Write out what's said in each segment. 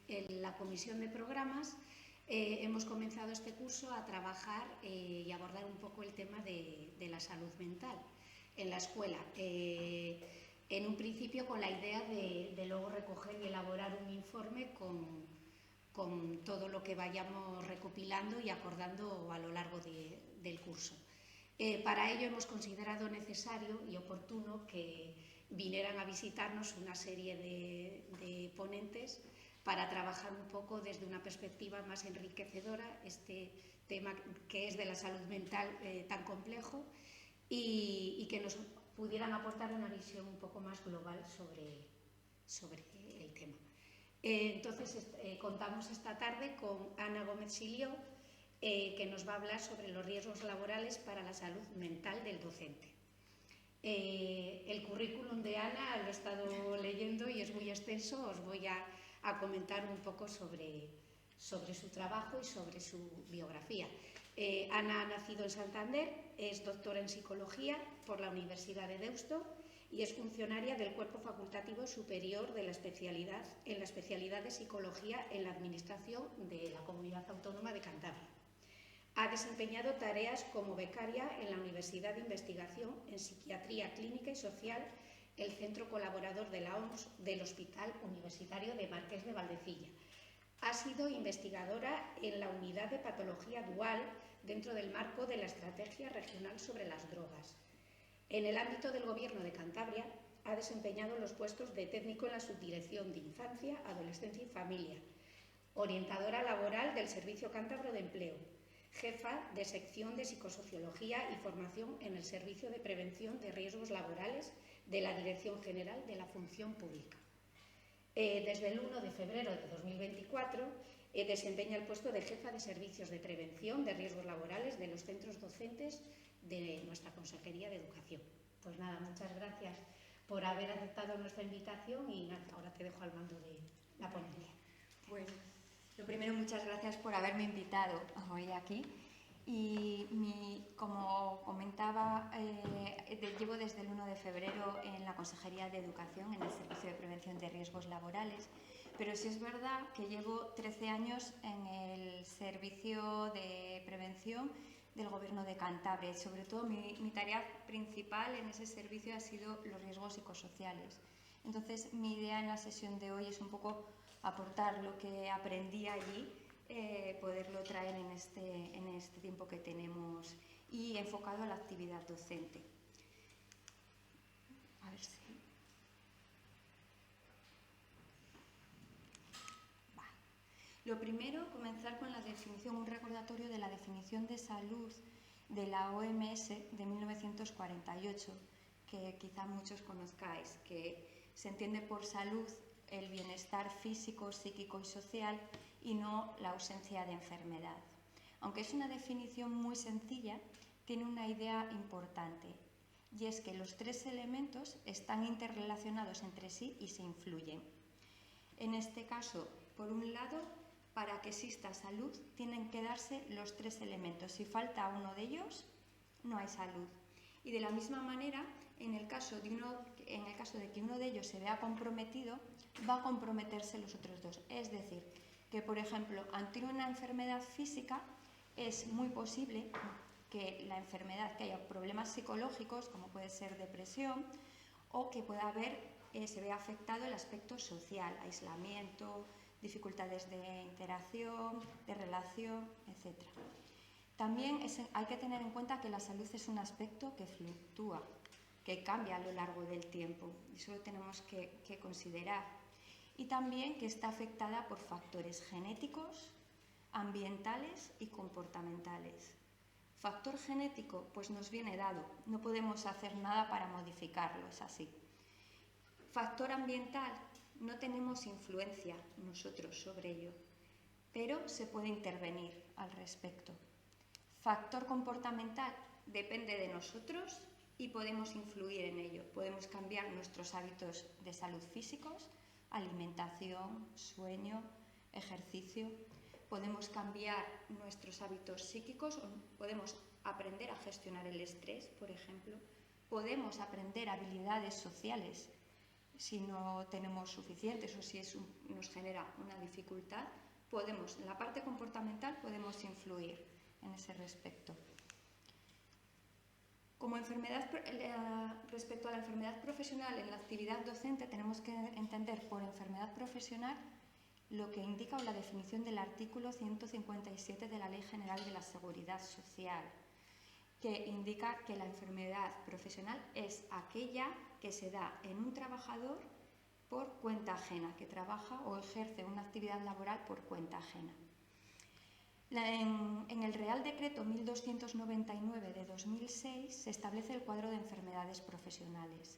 en la comisión de programas hemos comenzado este curso a trabajar y abordar un poco el tema de la salud mental en la escuela. En un principio con la idea de luego recoger y elaborar un informe con todo lo que vayamos recopilando y acordando a lo largo del curso. Para ello hemos considerado necesario y oportuno que vinieran a visitarnos una serie de ponentes para trabajar un poco desde una perspectiva más enriquecedora este tema que es de la salud mental tan complejo y que nos pudieran aportar una visión un poco más global sobre el tema. Entonces contamos esta tarde con Ana Gómez Silió, que nos va a hablar sobre los riesgos laborales para la salud mental del docente. El currículum de Ana lo he estado leyendo y es muy extenso, os voy a comentar un poco sobre su trabajo y sobre su biografía. Ana ha nacido en Santander, es doctora en Psicología por la Universidad de Deusto y es funcionaria del Cuerpo Facultativo Superior de la especialidad de Psicología en la Administración de la Comunidad Autónoma de Cantabria. Ha desempeñado tareas como becaria en la Universidad de Investigación en Psiquiatría Clínica y Social, el Centro Colaborador de la OMS del Hospital Universitario de Marqués de Valdecilla. Ha sido investigadora en la Unidad de Patología Dual dentro del marco de la Estrategia Regional sobre las Drogas. En el ámbito del Gobierno de Cantabria ha desempeñado los puestos de técnico en la Subdirección de Infancia, Adolescencia y Familia, orientadora laboral del Servicio Cántabro de Empleo, jefa de sección de Psicosociología y Formación en el Servicio de Prevención de Riesgos Laborales de la Dirección General de la Función Pública. Desde el 1 de febrero de 2024 desempeña el puesto de jefa de Servicios de Prevención de Riesgos Laborales de los centros docentes de nuestra Consejería de Educación. Pues nada, muchas gracias por haber aceptado nuestra invitación y nada, ahora te dejo al mando de la ponencia. Bueno, lo primero, muchas gracias por haberme invitado hoy aquí. Y como comentaba, llevo desde el 1 de febrero en la Consejería de Educación, en el Servicio de Prevención de Riesgos Laborales, pero sí es verdad que llevo 13 años en el Servicio de Prevención del Gobierno de Cantabria. Sobre todo mi tarea principal en ese servicio ha sido los riesgos psicosociales. Entonces, mi idea en la sesión de hoy es un poco aportar lo que aprendí allí, poderlo traer en este tiempo que tenemos y enfocado a la actividad docente. A ver si... Vale. Lo primero, comenzar con la definición, un recordatorio de la definición de salud de la OMS de 1948, que quizá muchos conozcáis, que se entiende por salud el bienestar físico, psíquico y social y no la ausencia de enfermedad. Aunque es una definición muy sencilla, tiene una idea importante y es que los tres elementos están interrelacionados entre sí y se influyen. En este caso, por un lado, para que exista salud tienen que darse los tres elementos. Si falta uno de ellos, no hay salud. Y de la misma manera, en el caso de que uno de ellos se vea comprometido, va a comprometerse los otros dos. Es decir, que por ejemplo, ante una enfermedad física es muy posible que la enfermedad, que haya problemas psicológicos, como puede ser depresión, o que pueda se vea afectado el aspecto social, aislamiento, dificultades de interacción, de relación, etc. También hay que tener en cuenta que la salud es un aspecto que fluctúa, que cambia a lo largo del tiempo. Eso lo tenemos que considerar. Y también que está afectada por factores genéticos, ambientales y comportamentales. Factor genético, pues nos viene dado. No podemos hacer nada para modificarlo, es así. Factor ambiental, no tenemos influencia nosotros sobre ello, pero se puede intervenir al respecto. Factor comportamental depende de nosotros y podemos influir en ello. Podemos cambiar nuestros hábitos de salud físicos, alimentación, sueño, ejercicio. Podemos cambiar nuestros hábitos psíquicos, podemos aprender a gestionar el estrés, por ejemplo. Podemos aprender habilidades sociales, si no tenemos suficientes o si nos genera una dificultad, en la parte comportamental podemos influir en ese respecto. Respecto a la enfermedad profesional en la actividad docente, tenemos que entender por enfermedad profesional lo que indica la definición del artículo 157 de la Ley General de la Seguridad Social, que indica que la enfermedad profesional es aquella que se da en un trabajador por cuenta ajena, que trabaja o ejerce una actividad laboral por cuenta ajena. En el Real Decreto 1299 de 2006 se establece el cuadro de enfermedades profesionales.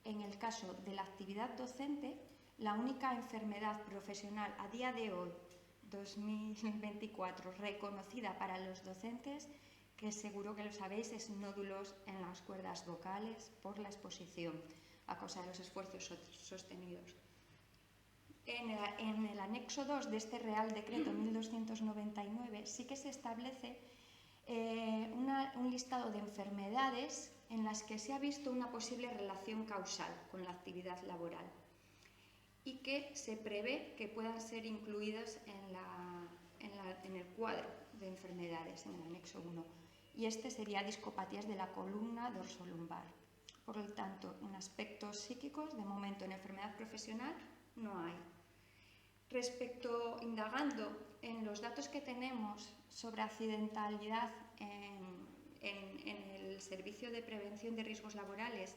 En el caso de la actividad docente, la única enfermedad profesional a día de hoy, 2024, reconocida para los docentes, que seguro que lo sabéis, es nódulos en las cuerdas vocales por la exposición a causa de los esfuerzos sostenidos. En el anexo 2 de este Real Decreto 1299 sí que se establece un listado de enfermedades en las que se ha visto una posible relación causal con la actividad laboral y que se prevé que puedan ser incluidas en el cuadro de enfermedades, en el anexo 1. Y este sería discopatías de la columna dorsolumbar. Por lo tanto, en aspectos psíquicos, de momento en enfermedad profesional, no hay. Indagando en los datos que tenemos sobre accidentalidad en el Servicio de Prevención de Riesgos Laborales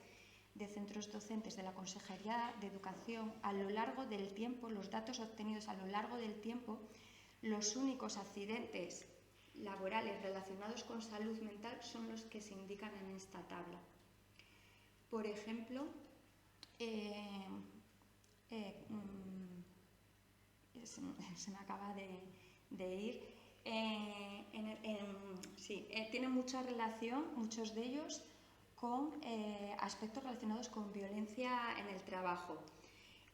de centros docentes de la Consejería de Educación, a lo largo del tiempo, los datos obtenidos a lo largo del tiempo, los únicos accidentes laborales relacionados con salud mental son los que se indican en esta tabla. Por ejemplo, se me acaba de ir. Tienen mucha relación, muchos de ellos, con aspectos relacionados con violencia en el trabajo.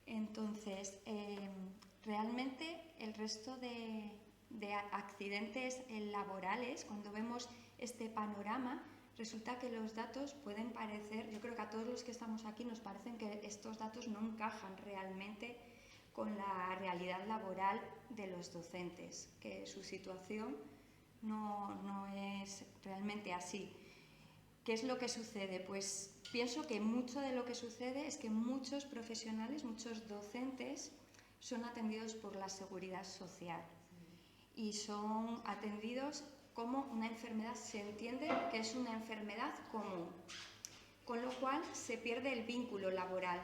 Entonces, realmente el resto de accidentes laborales, cuando vemos este panorama, resulta que los datos pueden parecer, yo creo que a todos los que estamos aquí nos parecen que estos datos no encajan realmente con la realidad laboral de los docentes, que su situación no es realmente así. ¿Qué es lo que sucede? Pues pienso que mucho de lo que sucede es que muchos profesionales, muchos docentes, son atendidos por la Seguridad Social y son atendidos como una enfermedad, se entiende que es una enfermedad común, con lo cual se pierde el vínculo laboral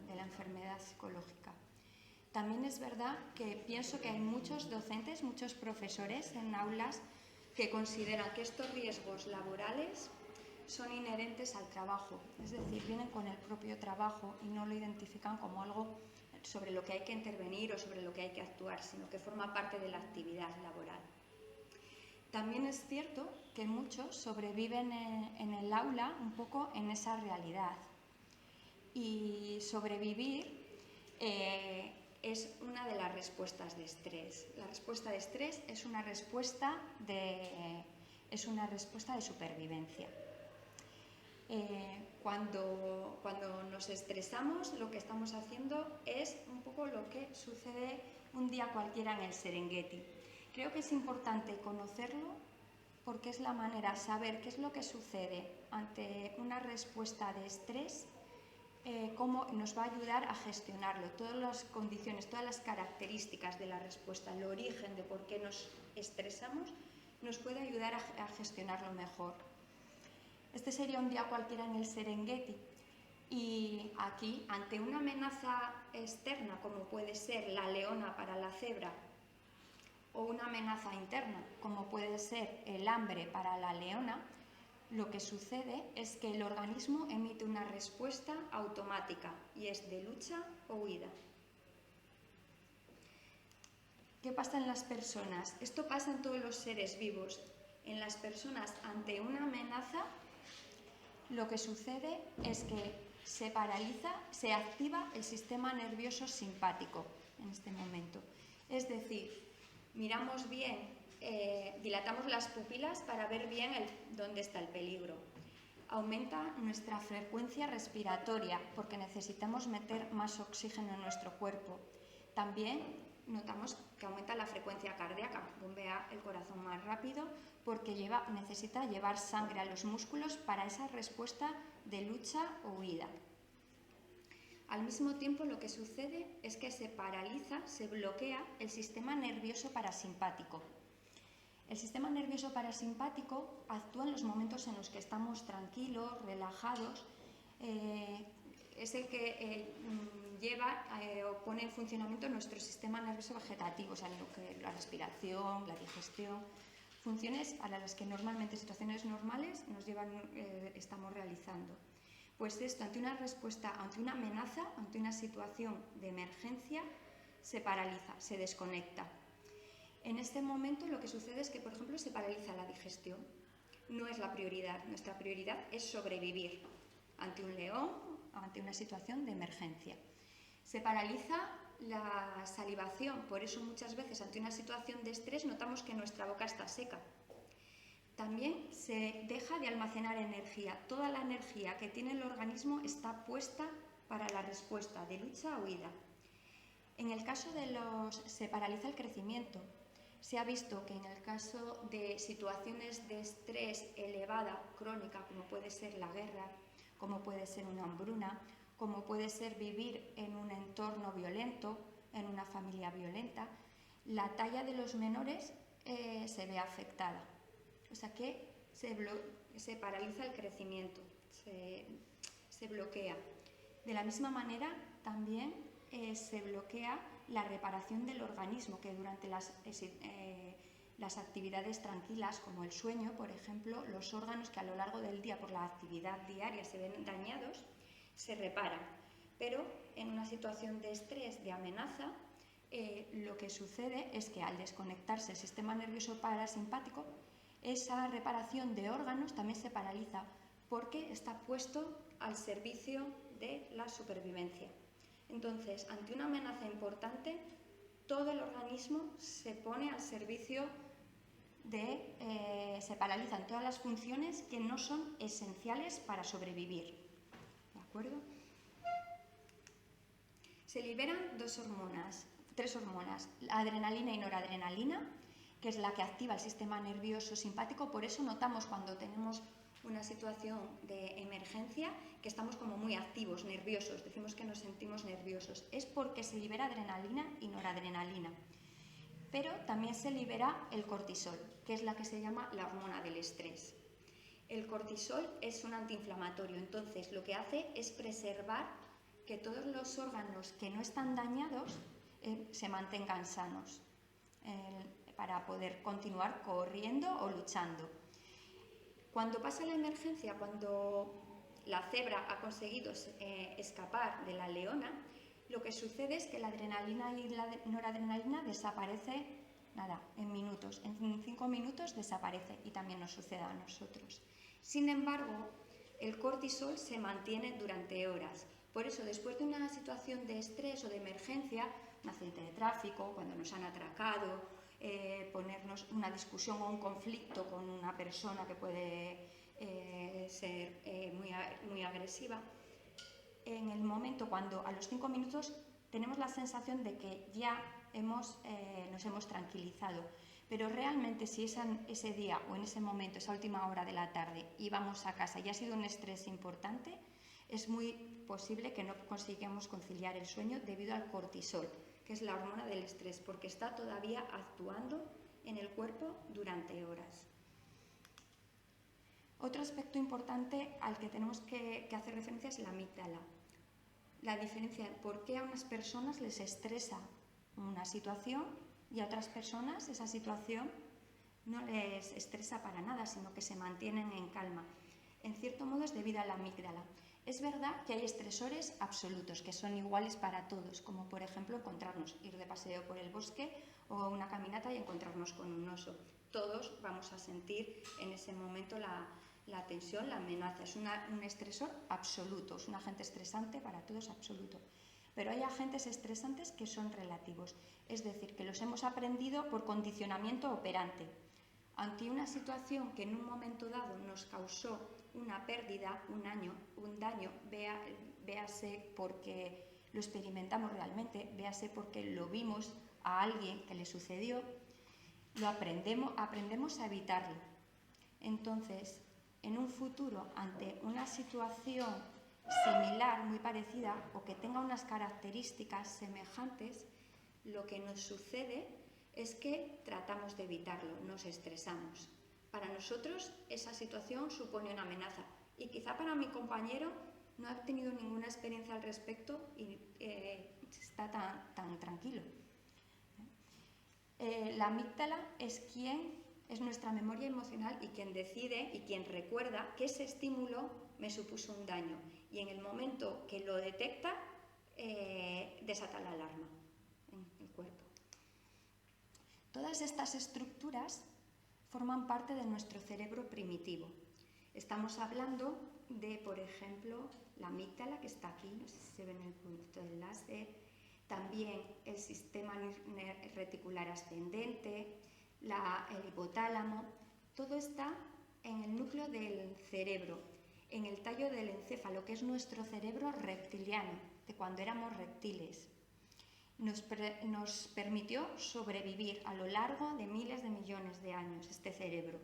de la enfermedad psicológica. También es verdad que pienso que hay muchos docentes, muchos profesores en aulas que consideran que estos riesgos laborales son inherentes al trabajo, es decir, vienen con el propio trabajo y no lo identifican como algo sobre lo que hay que intervenir o sobre lo que hay que actuar, sino que forma parte de la actividad laboral. También es cierto que muchos sobreviven en el aula un poco en esa realidad. Y sobrevivir es una de las respuestas de estrés. La respuesta de estrés es una respuesta de supervivencia. Cuando nos estresamos, lo que estamos haciendo es un poco lo que sucede un día cualquiera en el Serengeti. Creo que es importante conocerlo porque es la manera, saber qué es lo que sucede ante una respuesta de estrés, cómo nos va a ayudar a gestionarlo, todas las condiciones, todas las características de la respuesta, el origen de por qué nos estresamos, nos puede ayudar a gestionarlo mejor. Este sería un día cualquiera en el Serengeti y aquí, ante una amenaza externa como puede ser la leona para la cebra o una amenaza interna como puede ser el hambre para la leona, lo que sucede es que el organismo emite una respuesta automática y es de lucha o huida. ¿Qué pasa en las personas? Esto pasa en todos los seres vivos. En las personas, ante una amenaza, lo que sucede es que se paraliza, se activa el sistema nervioso simpático en este momento. Es decir, miramos bien, dilatamos las pupilas para ver bien dónde está el peligro. Aumenta nuestra frecuencia respiratoria porque necesitamos meter más oxígeno en nuestro cuerpo. También notamos que aumenta la frecuencia cardíaca, bombea el corazón más rápido porque necesita llevar sangre a los músculos para esa respuesta de lucha o huida. Al mismo tiempo, lo que sucede es que se paraliza, se bloquea el sistema nervioso parasimpático. El sistema nervioso parasimpático actúa en los momentos en los que estamos tranquilos, relajados. Es el que lleva o pone en funcionamiento nuestro sistema nervioso vegetativo, o sea, lo que la respiración, la digestión, funciones a las que normalmente, en situaciones normales, estamos realizando. Pues esto, ante una respuesta, ante una amenaza, ante una situación de emergencia, se paraliza, se desconecta. En este momento lo que sucede es que, por ejemplo, se paraliza la digestión. No es la prioridad. Nuestra prioridad es sobrevivir ante un león, ante una situación de emergencia. Se paraliza la salivación, por eso muchas veces ante una situación de estrés notamos que nuestra boca está seca. También se deja de almacenar energía. Toda la energía que tiene el organismo está puesta para la respuesta de lucha o huida. En el caso se paraliza el crecimiento. Se ha visto que en el caso de situaciones de estrés elevada, crónica, como puede ser la guerra, como puede ser una hambruna, como puede ser vivir en un entorno violento, en una familia violenta, la talla de los menores se ve afectada. O sea que se paraliza el crecimiento, se bloquea. De la misma manera, también se bloquea la reparación del organismo, que durante las actividades tranquilas, como el sueño, por ejemplo, los órganos que a lo largo del día, por la actividad diaria, se ven dañados, se reparan. Pero en una situación de estrés, de amenaza, lo que sucede es que al desconectarse el sistema nervioso parasimpático, esa reparación de órganos también se paraliza porque está puesto al servicio de la supervivencia. Entonces, ante una amenaza importante, todo el organismo se pone al servicio se paralizan todas las funciones que no son esenciales para sobrevivir. ¿De acuerdo? Se liberan tres hormonas, la adrenalina y noradrenalina, que es la que activa el sistema nervioso simpático. Por eso notamos cuando tenemos una situación de emergencia que estamos como muy activos, nerviosos, decimos que nos sentimos nerviosos. Es porque se libera adrenalina y noradrenalina. Pero también se libera el cortisol, que es la que se llama la hormona del estrés. El cortisol es un antiinflamatorio, entonces lo que hace es preservar que todos los órganos que no están dañados se mantengan sanos para poder continuar corriendo o luchando. Cuando pasa la emergencia, cuando la cebra ha conseguido escapar de la leona, lo que sucede es que la adrenalina y la noradrenalina desaparece en minutos. En 5 minutos desaparece y también nos sucede a nosotros. Sin embargo, el cortisol se mantiene durante horas. Por eso, después de una situación de estrés o de emergencia, un accidente de tráfico, cuando nos han atracado, ponernos una discusión o un conflicto con una persona que puede ser muy agresiva, en el momento cuando a los 5 minutos tenemos la sensación de que ya nos hemos tranquilizado, pero realmente si ese día o en ese momento, esa última hora de la tarde, íbamos a casa y ha sido un estrés importante, es muy posible que no consigamos conciliar el sueño debido al cortisol, que es la hormona del estrés, porque está todavía actuando en el cuerpo durante horas. Otro aspecto importante al que tenemos que hacer referencia es la amígdala. La diferencia, por qué a unas personas les estresa una situación y a otras personas esa situación no les estresa para nada, sino que se mantienen en calma. En cierto modo es debido a la amígdala. Es verdad que hay estresores absolutos que son iguales para todos, como por ejemplo ir de paseo por el bosque o una caminata y encontrarnos con un oso. Todos vamos a sentir en ese momento la tensión, la amenaza. Es un estresor absoluto, es un agente estresante para todos absoluto. Pero hay agentes estresantes que son relativos, es decir, que los hemos aprendido por condicionamiento operante. Ante una situación que en un momento dado nos causó una pérdida, un daño, véase porque lo experimentamos realmente, véase porque lo vimos a alguien que le sucedió, lo aprendemos a evitarlo. Entonces, en un futuro, ante una situación similar, muy parecida, o que tenga unas características semejantes, lo que nos sucede es que tratamos de evitarlo, nos estresamos. Para nosotros esa situación supone una amenaza y quizá para mi compañero no ha tenido ninguna experiencia al respecto y está tan tranquilo. La amígdala es nuestra memoria emocional y quien decide y quien recuerda que ese estímulo me supuso un daño, y en el momento que lo detecta desata la alarma en el cuerpo. Todas estas estructuras forman parte de nuestro cerebro primitivo. Estamos hablando de, por ejemplo, la amígdala, que está aquí, no sé si se ve en el punto del láser, también el sistema reticular ascendente, el hipotálamo. Todo está en el núcleo del cerebro, en el tallo del encéfalo, que es nuestro cerebro reptiliano, de cuando éramos reptiles. Nos permitió sobrevivir a lo largo de miles de millones de años este cerebro.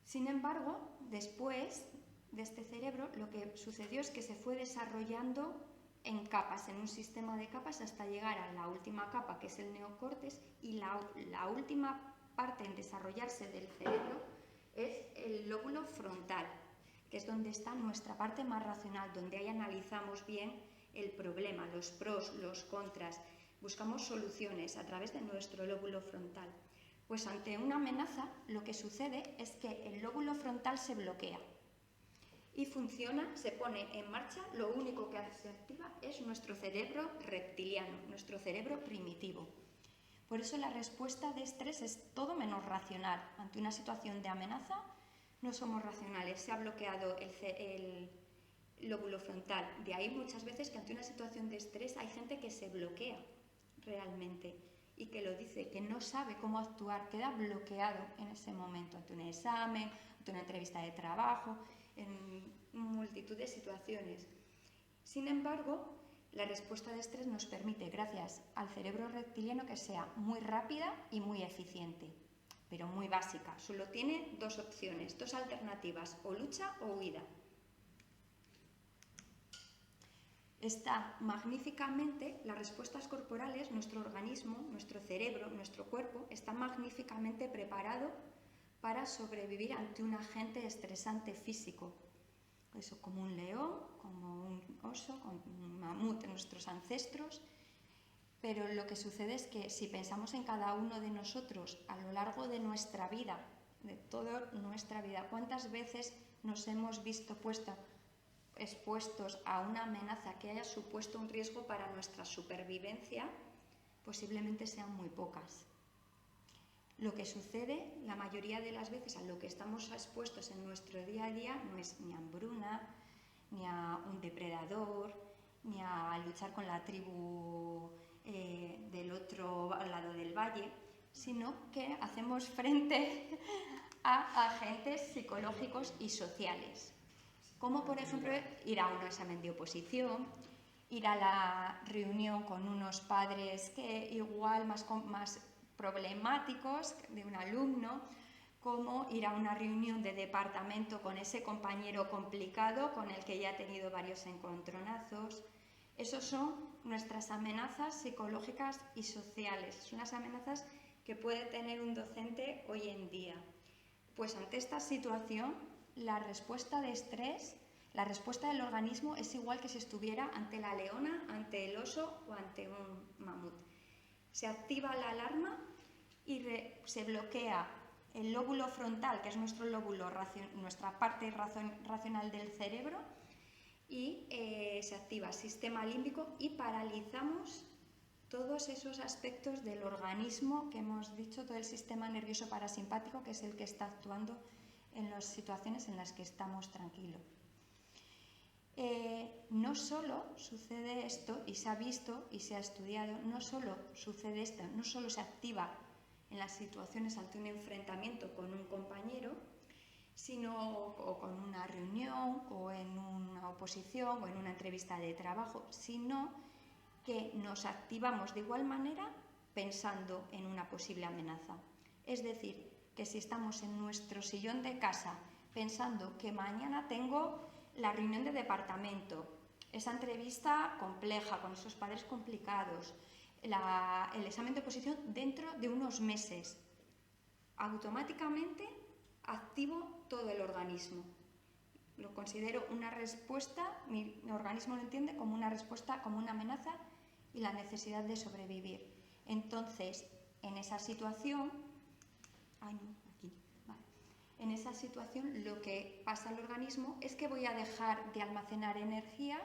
Sin embargo, después de este cerebro, lo que sucedió es que se fue desarrollando en capas, en un sistema de capas, hasta llegar a la última capa, que es el neocórtex, y la última parte en desarrollarse del cerebro es el lóbulo frontal, que es donde está nuestra parte más racional, donde ahí analizamos bien el problema, los pros, los contras, buscamos soluciones a través de nuestro lóbulo frontal. Pues ante una amenaza, lo que sucede es que el lóbulo frontal se bloquea y funciona, se pone en marcha. Lo único que se activa es nuestro cerebro reptiliano, nuestro cerebro primitivo. Por eso la respuesta de estrés es todo menos racional. Ante una situación de amenaza no somos racionales, se ha bloqueado el lóbulo frontal. De ahí muchas veces que ante una situación de estrés hay gente que se bloquea realmente y que lo dice, que no sabe cómo actuar, queda bloqueado en ese momento, ante un examen, ante una entrevista de trabajo, en multitud de situaciones. Sin embargo, la respuesta de estrés nos permite, gracias al cerebro reptiliano, que sea muy rápida y muy eficiente, pero muy básica. Solo tiene dos opciones, dos alternativas, o lucha o huida. Está magníficamente, las respuestas corporales, nuestro organismo, nuestro cerebro, nuestro cuerpo, está magníficamente preparado para sobrevivir ante un agente estresante físico. Eso, como un león, como un oso, como un mamut, nuestros ancestros. Pero lo que sucede es que si pensamos en cada uno de nosotros a lo largo de nuestra vida, de toda nuestra vida, ¿cuántas veces nos hemos visto expuestos a una amenaza que haya supuesto un riesgo para nuestra supervivencia? Posiblemente sean muy pocas. Lo que sucede la mayoría de las veces, a lo que estamos expuestos en nuestro día a día, no es ni a hambruna, ni a un depredador, ni a luchar con la tribu del otro lado del valle, sino que hacemos frente a agentes psicológicos y sociales, como por ejemplo ir a un examen de oposición, ir a la reunión con unos padres que igual más problemáticos de un alumno, como ir a una reunión de departamento con ese compañero complicado con el que ya ha tenido varios encontronazos. Esos son nuestras amenazas psicológicas y sociales, son las amenazas que puede tener un docente hoy en día. Pues ante esta situación, la respuesta de estrés, la respuesta del organismo es igual que si estuviera ante la leona, ante el oso o ante un mamut. Se activa la alarma y se bloquea el lóbulo frontal, que es nuestra parte racional del cerebro, y se activa el sistema límbico y paralizamos todos esos aspectos del organismo que hemos dicho, todo el sistema nervioso parasimpático, que es el que está actuando en las situaciones en las que estamos tranquilos. No solo sucede esto, y se ha visto y se ha estudiado, no solo sucede esto, no solo se activa en las situaciones ante un enfrentamiento con un compañero, sino o con una reunión o en una oposición o en una entrevista de trabajo, sino que nos activamos de igual manera pensando en una posible amenaza. Es decir, que si estamos en nuestro sillón de casa pensando que mañana tengo la reunión de departamento, esa entrevista compleja con esos padres complicados, el examen de oposición dentro de unos meses, automáticamente activo todo el organismo. Lo considero una respuesta, mi organismo lo entiende como una respuesta, como una amenaza y la necesidad de sobrevivir. Entonces, en esa situación, en esa situación lo que pasa al organismo es que voy a dejar de almacenar energía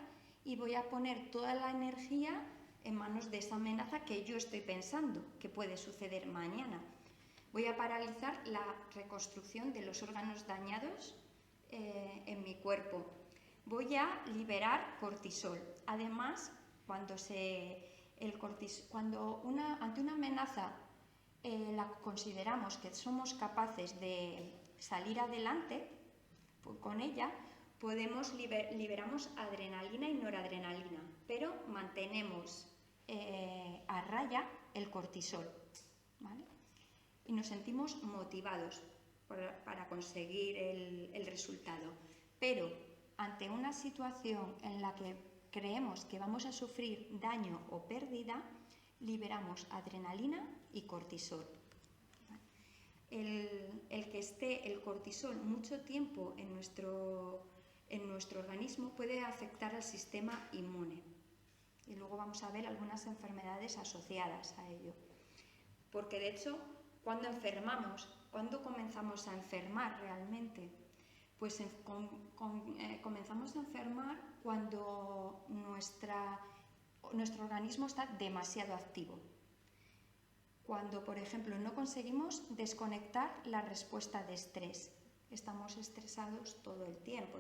y voy a poner toda la energía en manos de esa amenaza que yo estoy pensando que puede suceder mañana. Voy a paralizar la reconstrucción de los órganos dañados en mi cuerpo. Voy a liberar cortisol. Además, ante una amenaza la consideramos que somos capaces de salir adelante con ella, liberamos adrenalina y noradrenalina, pero mantenemos a raya el cortisol, ¿vale? Y nos sentimos motivados para conseguir el resultado. Pero ante una situación en la que creemos que vamos a sufrir daño o pérdida, liberamos adrenalina y cortisol. El que esté el cortisol mucho tiempo en nuestro organismo puede afectar al sistema inmune. Y luego vamos a ver algunas enfermedades asociadas a ello. Porque de hecho, cuando enfermamos, ¿cuándo comenzamos a enfermar realmente? Pues comenzamos a enfermar cuando nuestro organismo está demasiado activo. Cuando, por ejemplo, no conseguimos desconectar la respuesta de estrés. Estamos estresados todo el tiempo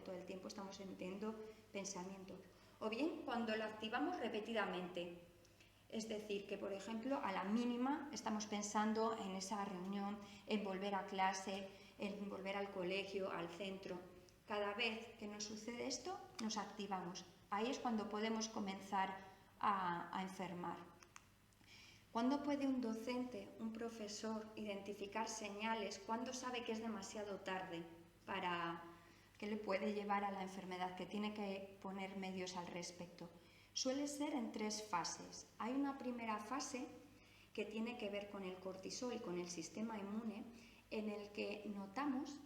estamos emitiendo pensamientos. O bien cuando lo activamos repetidamente. Es decir, que por ejemplo a la mínima estamos pensando en esa reunión, en volver a clase, en volver al colegio, al centro. Cada vez que nos sucede esto, nos activamos. Ahí es cuando podemos comenzar a enfermar. ¿Cuándo puede un docente, un profesor, identificar señales? ¿Cuándo sabe que es demasiado tarde para que le puede llevar a la enfermedad, que tiene que poner medios al respecto? Suele ser en 3 fases. Hay una primera fase que tiene que ver con el cortisol y con el sistema inmune, en el que notamos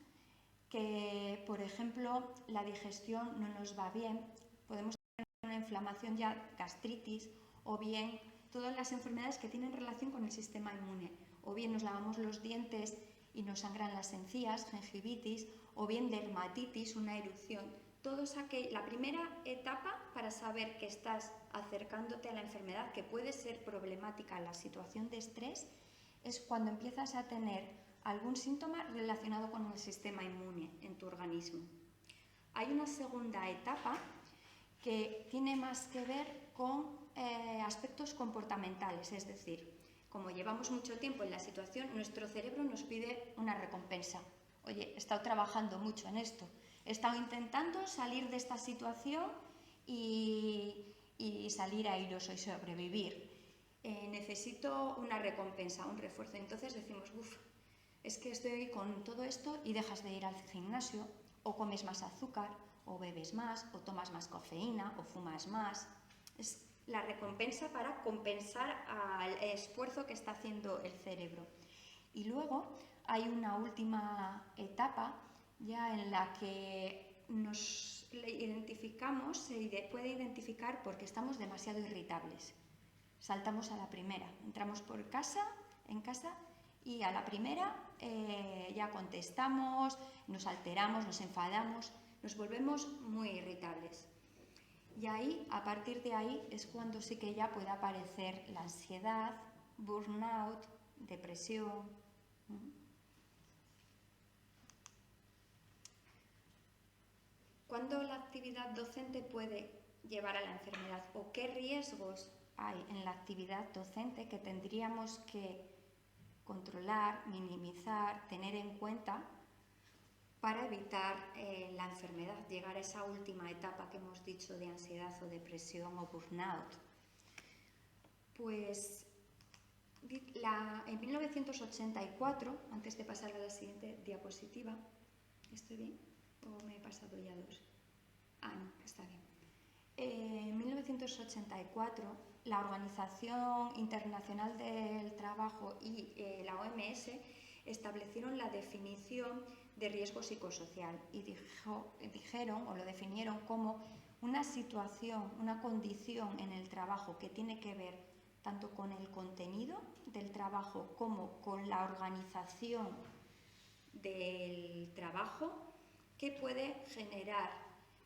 que, por ejemplo, la digestión no nos va bien, podemos tener una inflamación ya, gastritis, o bien todas las enfermedades que tienen relación con el sistema inmune, o bien nos lavamos los dientes y nos sangran las encías, gingivitis, o bien dermatitis, una erupción. La primera etapa para saber que estás acercándote a la enfermedad, que puede ser problemática en la situación de estrés, es cuando empiezas a tener algún síntoma relacionado con el sistema inmune en tu organismo. Hay una segunda etapa que tiene más que ver con aspectos comportamentales, es decir, como llevamos mucho tiempo en la situación, nuestro cerebro nos pide una recompensa. Oye, he estado trabajando mucho en esto, he estado intentando salir de esta situación y salir airoso y sobrevivir. Necesito una recompensa, un refuerzo. Entonces decimos, es que estoy con todo esto y dejas de ir al gimnasio, o comes más azúcar, o bebes más, o tomas más cafeína, o fumas más. Es la recompensa para compensar al esfuerzo que está haciendo el cerebro. Y luego hay una última etapa ya en la que nos identificamos, se puede identificar porque estamos demasiado irritables. Saltamos a la primera, entramos en casa y a la primera ya contestamos, nos alteramos, nos enfadamos, nos volvemos muy irritables. Y ahí, a partir de ahí, es cuando sí que ya puede aparecer la ansiedad, burnout, depresión. ¿Cuándo la actividad docente puede llevar a la enfermedad? ¿O qué riesgos hay en la actividad docente que tendríamos que controlar, minimizar, tener en cuenta para evitar la enfermedad, llegar a esa última etapa que hemos dicho de ansiedad o depresión o burnout. Pues en 1984, antes de pasar a la siguiente diapositiva, ¿estoy bien? ¿O me he pasado ya dos? Ah, no, está bien. En 1984, la Organización Internacional del Trabajo y la OMS establecieron la definición de riesgo psicosocial y dijeron o lo definieron como una situación, una condición en el trabajo que tiene que ver tanto con el contenido del trabajo como con la organización del trabajo, que puede generar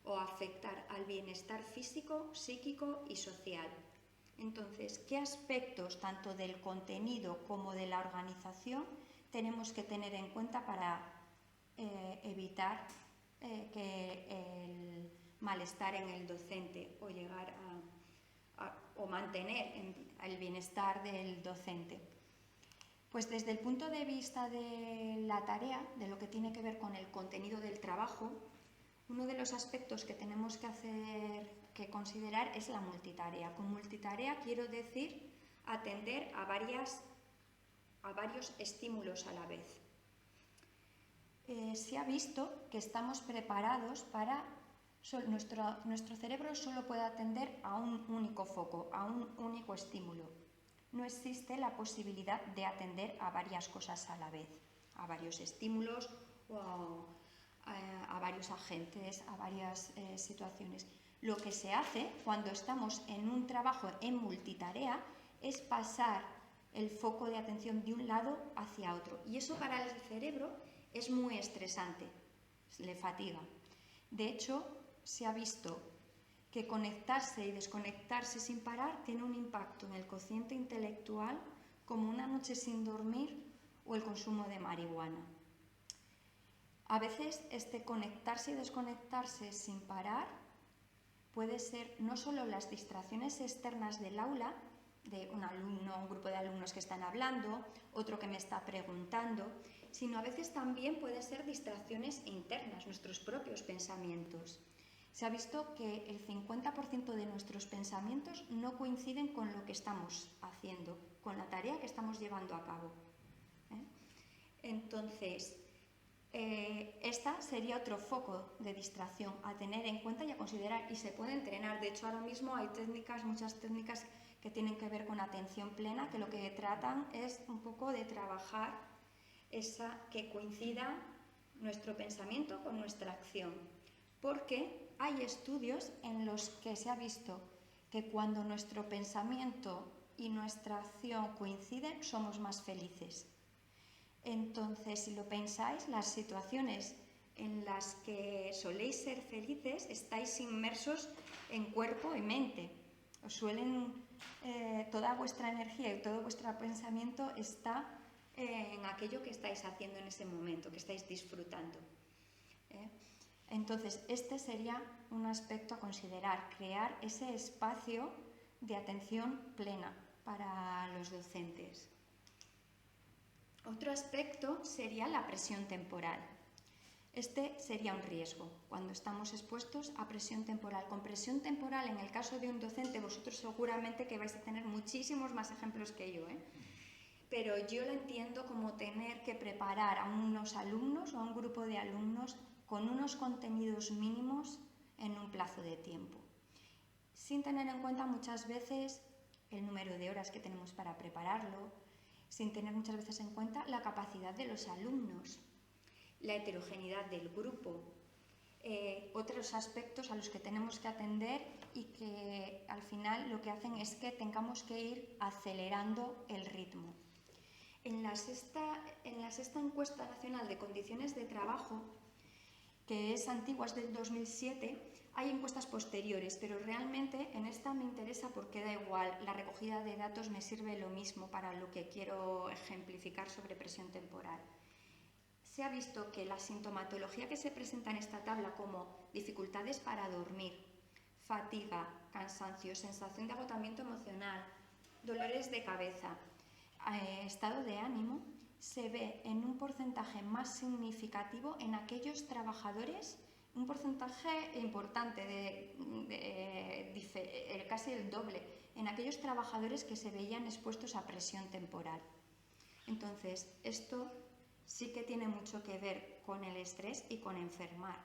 o afectar al bienestar físico, psíquico y social. Entonces, ¿qué aspectos tanto del contenido como de la organización tenemos que tener en cuenta para evitar que el malestar en el docente o llegar o mantener el bienestar del docente? Pues desde el punto de vista de la tarea, de lo que tiene que ver con el contenido del trabajo, uno de los aspectos que tenemos que considerar es la multitarea. Con multitarea quiero decir atender a varios estímulos a la vez. Se ha visto que estamos preparados para... Nuestro cerebro solo puede atender a un único foco, a un único estímulo. No existe la posibilidad de atender a varias cosas a la vez, a varios estímulos o a varios agentes, a varias situaciones. Lo que se hace cuando estamos en un trabajo en multitarea es pasar el foco de atención de un lado hacia otro. Y eso para el cerebro es muy estresante, le fatiga. De hecho, se ha visto que conectarse y desconectarse sin parar tiene un impacto en el cociente intelectual como una noche sin dormir o el consumo de marihuana. A veces este conectarse y desconectarse sin parar puede ser no solo las distracciones externas del aula, de un alumno, un grupo de alumnos que están hablando, otro que me está preguntando, sino a veces también puede ser distracciones internas, nuestros propios pensamientos. Se ha visto que el 50% de nuestros pensamientos no coinciden con lo que estamos haciendo, con la tarea que estamos llevando a cabo. Entonces, esta sería otro foco de distracción a tener en cuenta y a considerar, y se puede entrenar. De hecho, ahora mismo hay muchas técnicas que tienen que ver con atención plena, que lo que tratan es un poco de trabajar que coincida nuestro pensamiento con nuestra acción. Porque hay estudios en los que se ha visto que cuando nuestro pensamiento y nuestra acción coinciden, somos más felices. Entonces, si lo pensáis, las situaciones en las que soléis ser felices, estáis inmersos en cuerpo y mente. Toda vuestra energía y todo vuestro pensamiento está en aquello que estáis haciendo en ese momento, que estáis disfrutando. Entonces, este sería un aspecto a considerar, crear ese espacio de atención plena para los docentes. Otro aspecto sería la presión temporal. Este sería un riesgo cuando estamos expuestos a presión temporal. Con presión temporal, en el caso de un docente, vosotros seguramente que vais a tener muchísimos más ejemplos que yo, pero yo lo entiendo como tener que preparar a unos alumnos o a un grupo de alumnos con unos contenidos mínimos en un plazo de tiempo, sin tener en cuenta muchas veces el número de horas que tenemos para prepararlo, sin tener muchas veces en cuenta la capacidad de los alumnos, la heterogeneidad del grupo, otros aspectos a los que tenemos que atender y que al final lo que hacen es que tengamos que ir acelerando el ritmo. En la sexta encuesta nacional de condiciones de trabajo, que es antigua, es del 2007, hay encuestas posteriores, pero realmente en esta me interesa porque da igual, la recogida de datos me sirve lo mismo para lo que quiero ejemplificar sobre presión temporal. Se ha visto que la sintomatología que se presenta en esta tabla, como dificultades para dormir, fatiga, cansancio, sensación de agotamiento emocional, dolores de cabeza, estado de ánimo, se ve en un porcentaje más significativo en aquellos trabajadores, un porcentaje importante, casi el doble, en aquellos trabajadores que se veían expuestos a presión temporal. Entonces, esto sí que tiene mucho que ver con el estrés y con enfermar.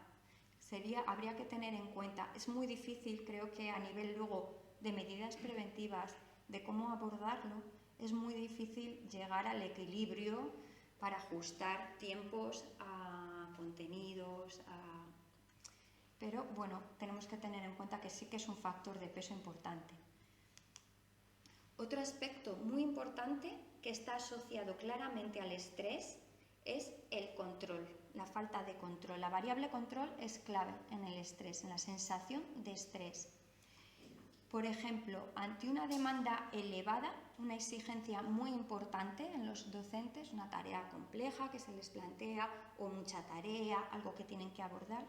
Habría que tener en cuenta, es muy difícil, creo que a nivel luego de medidas preventivas, de cómo abordarlo, es muy difícil llegar al equilibrio para ajustar tiempos a contenidos, pero bueno, tenemos que tener en cuenta que sí que es un factor de peso importante. Otro aspecto muy importante que está asociado claramente al estrés es el control, la falta de control. La variable control es clave en el estrés, en la sensación de estrés. Por ejemplo, ante una demanda elevada, una exigencia muy importante en los docentes, una tarea compleja que se les plantea o mucha tarea, algo que tienen que abordar,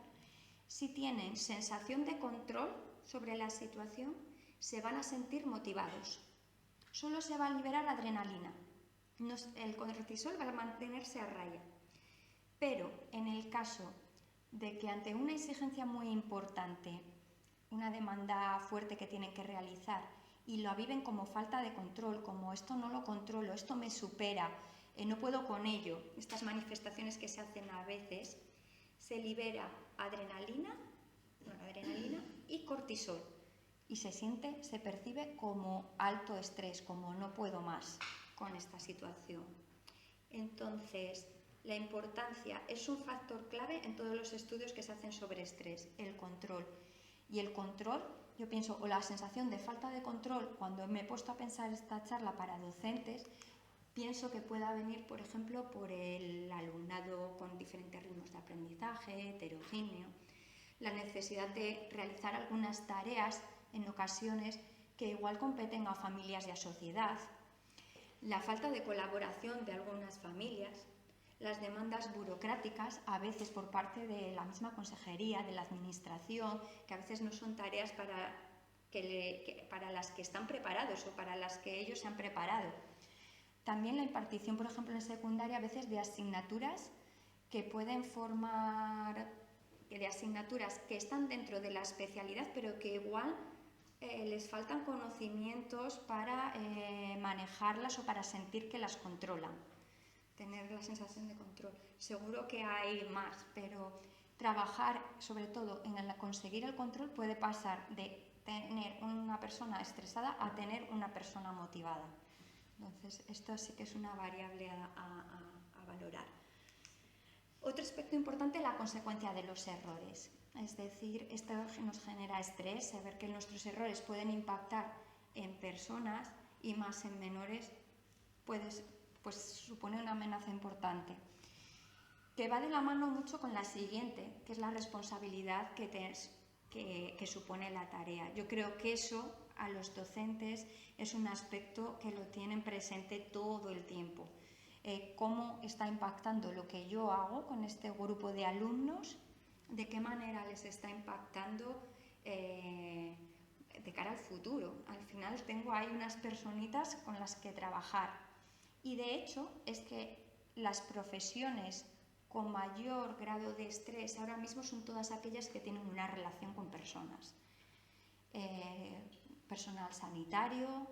si tienen sensación de control sobre la situación, se van a sentir motivados. Solo se va a liberar adrenalina. El cortisol va a mantenerse a raya. Pero en el caso de que ante una exigencia muy importante, una demanda fuerte que tienen que realizar y lo viven como falta de control, como esto no lo controlo, esto me supera, no puedo con ello, estas manifestaciones que se hacen a veces, se libera adrenalina y cortisol y se percibe como alto estrés, como no puedo más con esta situación. Entonces, la importancia es un factor clave en todos los estudios que se hacen sobre estrés, el control. Y el control, yo pienso, o la sensación de falta de control, cuando me he puesto a pensar esta charla para docentes, pienso que pueda venir, por ejemplo, por el alumnado con diferentes ritmos de aprendizaje, heterogéneo, la necesidad de realizar algunas tareas en ocasiones que igual competen a familias y a sociedad, la falta de colaboración de algunas familias, las demandas burocráticas, a veces por parte de la misma consejería, de la administración, que a veces no son tareas para las que están preparados o para las que ellos se han preparado. También la impartición, por ejemplo, en secundaria, a veces de asignaturas que pueden formar, de asignaturas que están dentro de la especialidad, pero que igual les faltan conocimientos para manejarlas o para sentir que las controlan. Tener la sensación de control. Seguro que hay más, pero trabajar sobre todo en conseguir el control puede pasar de tener una persona estresada a tener una persona motivada. Entonces, esto sí que es una variable a valorar. Otro aspecto importante es la consecuencia de los errores. Es decir, esto nos genera estrés, saber que nuestros errores pueden impactar en personas y más en menores, pues supone una amenaza importante, que va de la mano mucho con la siguiente, que es la responsabilidad que supone la tarea. Yo creo que eso a los docentes es un aspecto que lo tienen presente todo el tiempo. Cómo está impactando lo que yo hago con este grupo de alumnos, de qué manera les está impactando de cara al futuro. Al final tengo ahí unas personitas con las que trabajar. Y de hecho es que las profesiones con mayor grado de estrés ahora mismo son todas aquellas que tienen una relación con personas. Personal sanitario,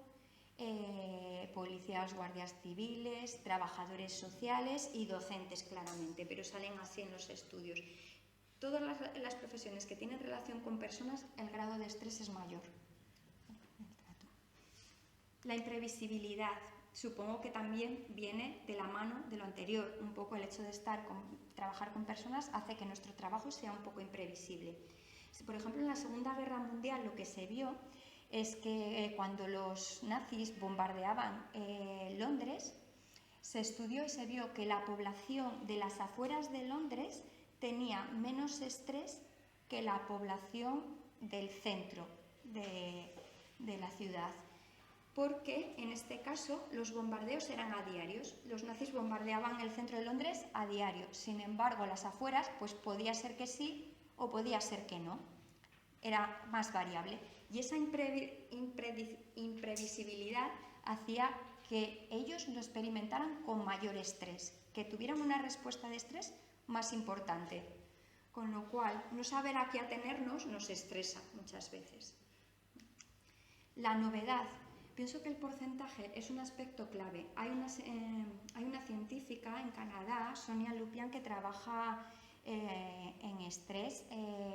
policías, guardias civiles, trabajadores sociales y docentes claramente, pero salen así en los estudios. Todas las profesiones que tienen relación con personas, el grado de estrés es mayor. La imprevisibilidad. Supongo que también viene de la mano de lo anterior. Un poco el hecho de trabajar con personas hace que nuestro trabajo sea un poco imprevisible. Por ejemplo, en la Segunda Guerra Mundial lo que se vio es que cuando los nazis bombardeaban Londres, se estudió y se vio que la población de las afueras de Londres tenía menos estrés que la población del centro de la ciudad. Porque en este caso los bombardeos eran a diarios. Los nazis bombardeaban el centro de Londres a diario. Sin embargo, las afueras, pues podía ser que sí o podía ser que no. Era más variable. Y esa imprevisibilidad hacía que ellos lo experimentaran con mayor estrés, que tuvieran una respuesta de estrés más importante. Con lo cual, no saber a qué atenernos nos estresa muchas veces. La novedad. Pienso que el porcentaje es un aspecto clave. Hay una científica en Canadá, Sonia Lupian, que trabaja en estrés,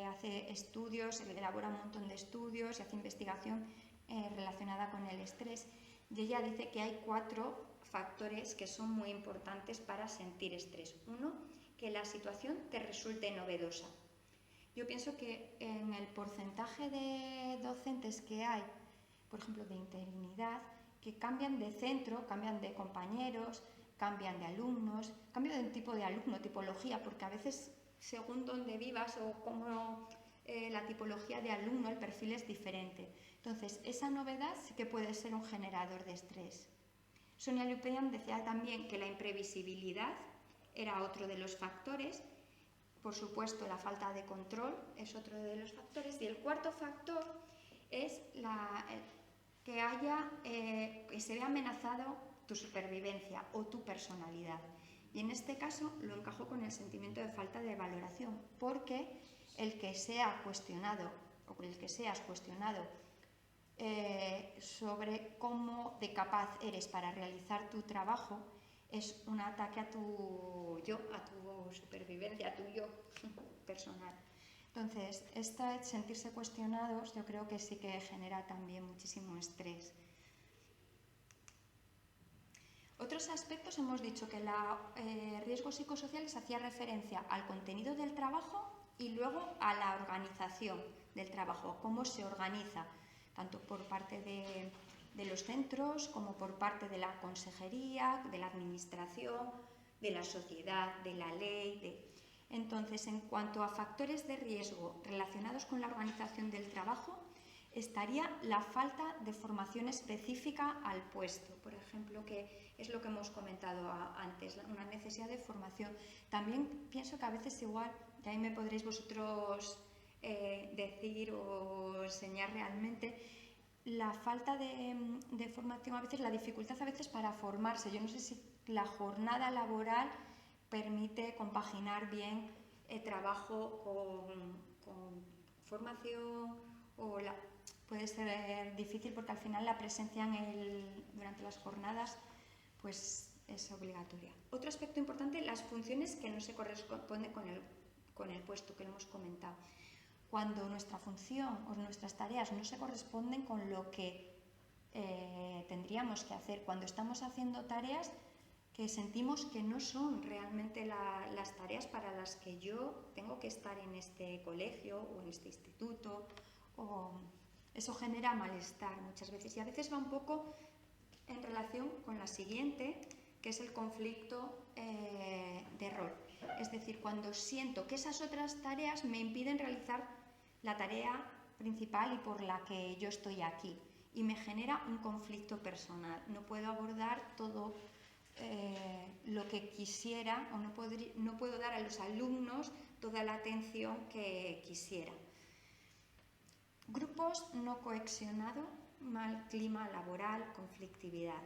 hace estudios, elabora un montón de estudios y hace investigación relacionada con el estrés. Y ella dice que hay 4 factores que son muy importantes para sentir estrés. Uno, que la situación te resulte novedosa. Yo pienso que en el porcentaje de docentes que hay, por ejemplo, de interinidad, que cambian de centro, cambian de compañeros, cambian de alumnos, cambian de tipo de alumno, tipología, porque a veces, según dónde vivas o cómo la tipología de alumno, el perfil es diferente. Entonces, esa novedad sí que puede ser un generador de estrés. Sonia Lupian decía también que la imprevisibilidad era otro de los factores. Por supuesto, la falta de control es otro de los factores. Y el cuarto factor es que se vea amenazado tu supervivencia o tu personalidad. Y en este caso lo encajo con el sentimiento de falta de valoración, porque el que sea cuestionado o el que seas cuestionado sobre cómo de capaz eres para realizar tu trabajo es un ataque a tu yo, a tu supervivencia, a tu yo personal. Entonces, sentirse cuestionados yo creo que sí que genera también muchísimo estrés. Otros aspectos, hemos dicho que riesgos psicosociales hacía referencia al contenido del trabajo y luego a la organización del trabajo, cómo se organiza, tanto por parte de los centros como por parte de la consejería, de la administración, de la sociedad, de la ley. Entonces, en cuanto a factores de riesgo relacionados con la organización del trabajo, estaría la falta de formación específica al puesto, por ejemplo, que es lo que hemos comentado antes, una necesidad de formación. También pienso que a veces igual, y ahí me podréis vosotros decir o enseñar realmente, la falta de formación, a veces la dificultad a veces para formarse. Yo no sé si la jornada laboral permite compaginar bien el trabajo con formación puede ser difícil porque al final la presencia durante las jornadas pues es obligatoria. Otro aspecto importante, las funciones que no se corresponden con el puesto que lo hemos comentado. Cuando nuestra función o nuestras tareas no se corresponden con lo que tendríamos que hacer, cuando estamos haciendo tareas que sentimos que no son realmente las tareas para las que yo tengo que estar en este colegio o en este instituto, eso genera malestar muchas veces, y a veces va un poco en relación con la siguiente, que es el conflicto de rol. Es decir, cuando siento que esas otras tareas me impiden realizar la tarea principal y por la que yo estoy aquí, y me genera un conflicto personal. No puedo abordar todo lo que quisiera, o no puedo dar a los alumnos toda la atención que quisiera. Grupos no cohesionados, mal clima laboral, conflictividad.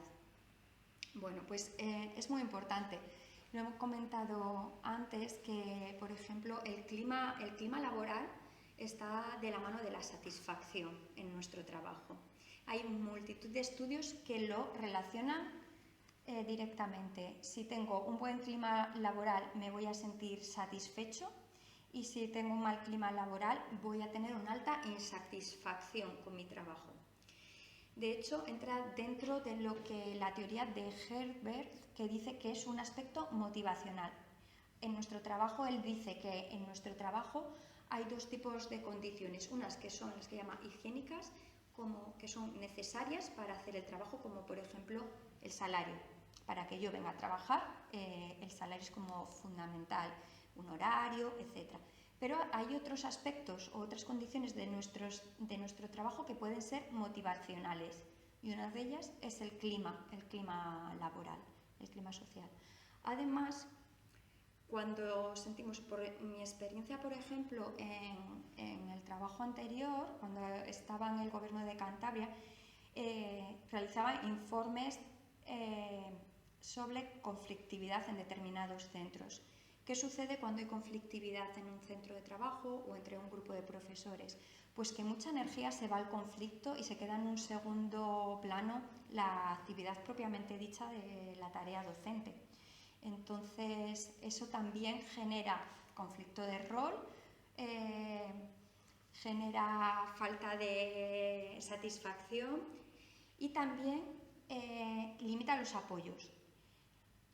Bueno, pues es muy importante. Lo hemos comentado antes que, por ejemplo, el clima laboral está de la mano de la satisfacción en nuestro trabajo. Hay multitud de estudios que lo relacionan directamente. Si tengo un buen clima laboral me voy a sentir satisfecho, y si tengo un mal clima laboral voy a tener una alta insatisfacción con mi trabajo. De hecho, entra dentro de lo que la teoría de Herbert, que dice que es un aspecto motivacional. En nuestro trabajo, él dice que en nuestro trabajo hay 2 tipos de condiciones, unas que son las que llama higiénicas, como que son necesarias para hacer el trabajo, como por ejemplo el salario. Para que yo venga a trabajar, el salario es como fundamental, un horario, etc. Pero hay otros aspectos o otras condiciones de nuestro trabajo que pueden ser motivacionales, y una de ellas es el clima laboral, el clima social. Además, cuando sentimos, por mi experiencia, por ejemplo, en el trabajo anterior, cuando estaba en el gobierno de Cantabria, realizaba informes sobre conflictividad en determinados centros. ¿Qué sucede cuando hay conflictividad en un centro de trabajo o entre un grupo de profesores? Pues que mucha energía se va al conflicto y se queda en un segundo plano la actividad propiamente dicha de la tarea docente. Entonces, eso también genera conflicto de rol, genera falta de satisfacción y también limita los apoyos.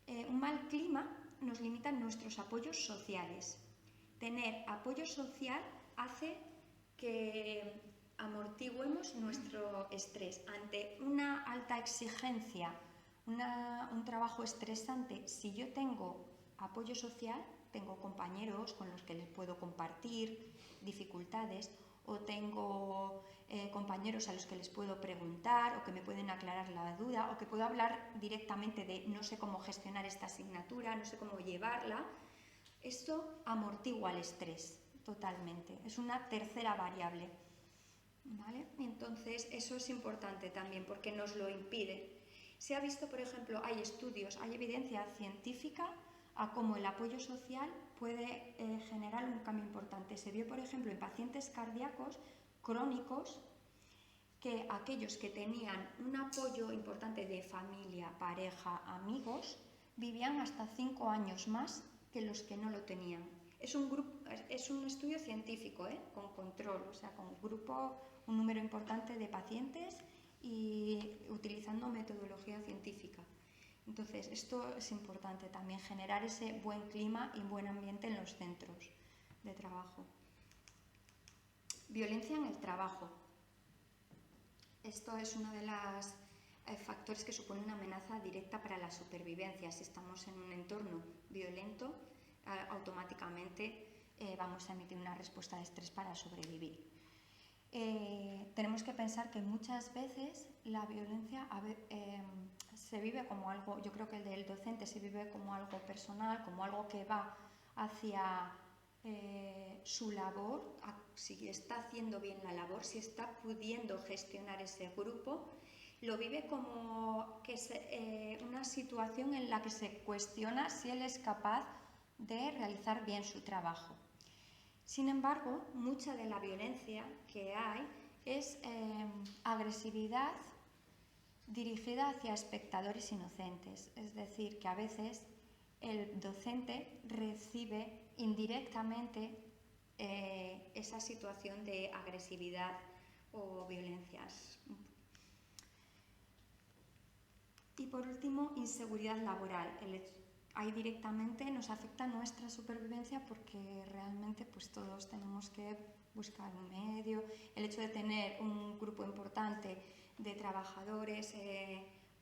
Un mal clima nos limita nuestros apoyos sociales. Tener apoyo social hace que amortiguemos nuestro estrés. Ante una alta exigencia, un trabajo estresante, si yo tengo apoyo social, tengo compañeros con los que les puedo compartir dificultades, o tengo compañeros a los que les puedo preguntar o que me pueden aclarar la duda, o que puedo hablar directamente de no sé cómo gestionar esta asignatura, no sé cómo llevarla, esto amortigua el estrés totalmente. Es una tercera variable, ¿vale? Entonces, eso es importante también porque nos lo impide. Se ha visto, por ejemplo, hay estudios, hay evidencia científica a cómo el apoyo social puede generar un cambio importante. Se vio, por ejemplo, en pacientes cardíacos crónicos que aquellos que tenían un apoyo importante de familia, pareja, amigos, vivían hasta 5 años más que los que no lo tenían. Es un estudio científico, con control, o sea, con un número importante de pacientes y utilizando metodología científica. Entonces, esto es importante también, generar ese buen clima y buen ambiente en los centros de trabajo. Violencia en el trabajo. Esto es uno de los factores que supone una amenaza directa para la supervivencia. Si estamos en un entorno violento, automáticamente vamos a emitir una respuesta de estrés para sobrevivir. Tenemos que pensar que muchas veces la violencia se vive como algo, yo creo que el del docente se vive como algo personal, como algo que va hacia su labor, si está haciendo bien la labor, si está pudiendo gestionar ese grupo, lo vive como que es una situación en la que se cuestiona si él es capaz de realizar bien su trabajo. Sin embargo, mucha de la violencia que hay es agresividad dirigida hacia espectadores inocentes, es decir, que a veces el docente recibe indirectamente esa situación de agresividad o violencias. Y por último, inseguridad laboral. Ahí directamente nos afecta nuestra supervivencia porque realmente pues todos tenemos que buscar un medio. El hecho de tener un grupo importante de trabajadores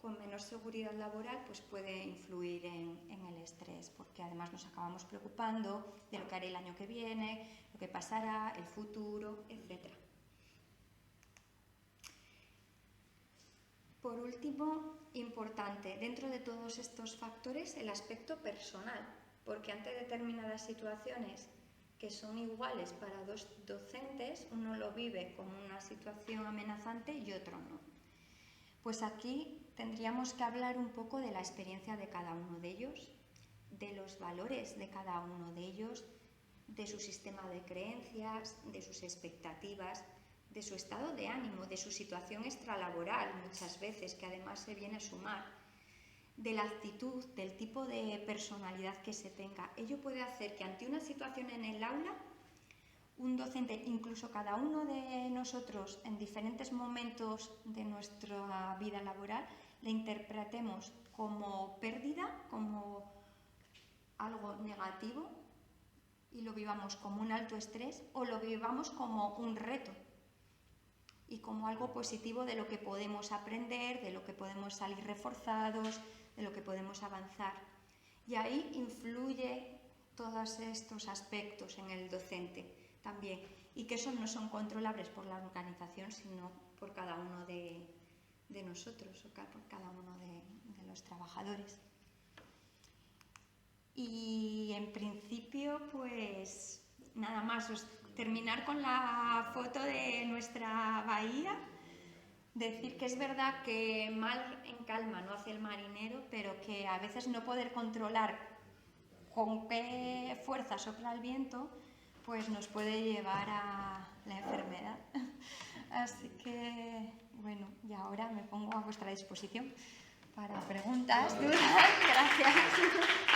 con menor seguridad laboral pues puede influir en el estrés, porque además nos acabamos preocupando de lo que haré el año que viene, lo que pasará, el futuro, etc. Por último, importante, dentro de todos estos factores, el aspecto personal, porque ante determinadas situaciones que son iguales para dos docentes, uno lo vive como una situación amenazante y otro no. Pues aquí tendríamos que hablar un poco de la experiencia de cada uno de ellos, de los valores de cada uno de ellos, de su sistema de creencias, de sus expectativas, de su estado de ánimo, de su situación extralaboral muchas veces, que además se viene a sumar, de la actitud, del tipo de personalidad que se tenga. Ello puede hacer que ante una situación en el aula, un docente, incluso cada uno de nosotros en diferentes momentos de nuestra vida laboral, le interpretemos como pérdida, como algo negativo y lo vivamos como un alto estrés o lo vivamos como un reto y como algo positivo de lo que podemos aprender, de lo que podemos salir reforzados, de lo que podemos avanzar. Y ahí influye todos estos aspectos en el docente también, y que eso no son controlables por la organización, sino por cada uno de nosotros o por cada uno de los trabajadores. Y en principio, pues nada más, terminar con la foto de nuestra bahía, Decir que es verdad que mal en calma no hace el marinero, pero que a veces no poder controlar con qué fuerza sopla el viento, pues nos puede llevar a la enfermedad. Así que, bueno, y ahora me pongo a vuestra disposición para preguntas, dudas. Gracias.